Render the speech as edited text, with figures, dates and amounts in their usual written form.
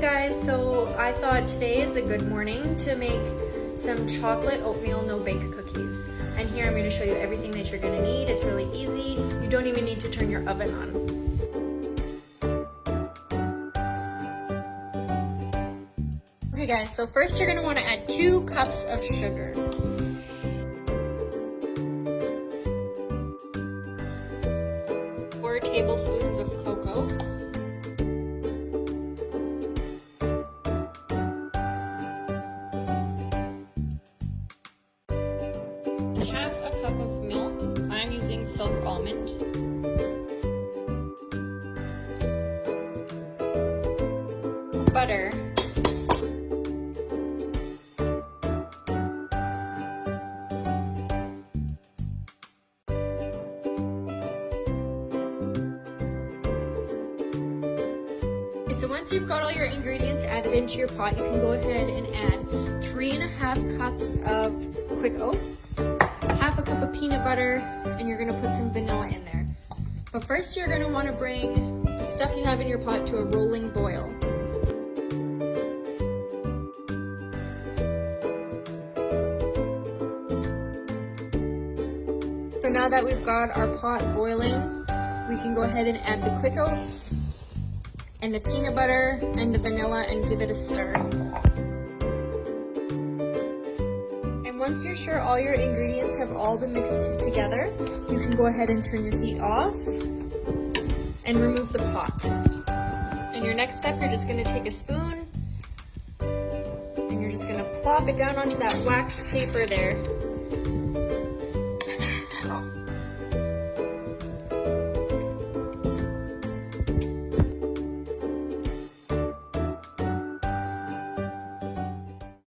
guys, so I thought today is a good morning to make some chocolate oatmeal no-bake cookies. And here I'm going to show you everything that you're going to need. It's really easy. You don't even need to turn your oven on. Okay guys, so first you're going to want to add 2 cups of sugar. Four tablespoons of cocoa. Half a cup of milk. I'm using silk almond. Butter. So once you've got all your ingredients added into your pot, you can go ahead and add 3.5 cups of quick oats, half a cup of peanut butter, and you're gonna put some vanilla in there. But first you're gonna wanna bring the stuff you have in your pot to a rolling boil. So now that we've got our pot boiling, we can go ahead and add the quick oats and the peanut butter and the vanilla and give it a stir. And once you're sure all your ingredients have all been mixed together, you can go ahead and turn your heat off and remove the pot. And your next step, you're just gonna take a spoon and you're just gonna plop it down onto that wax paper there.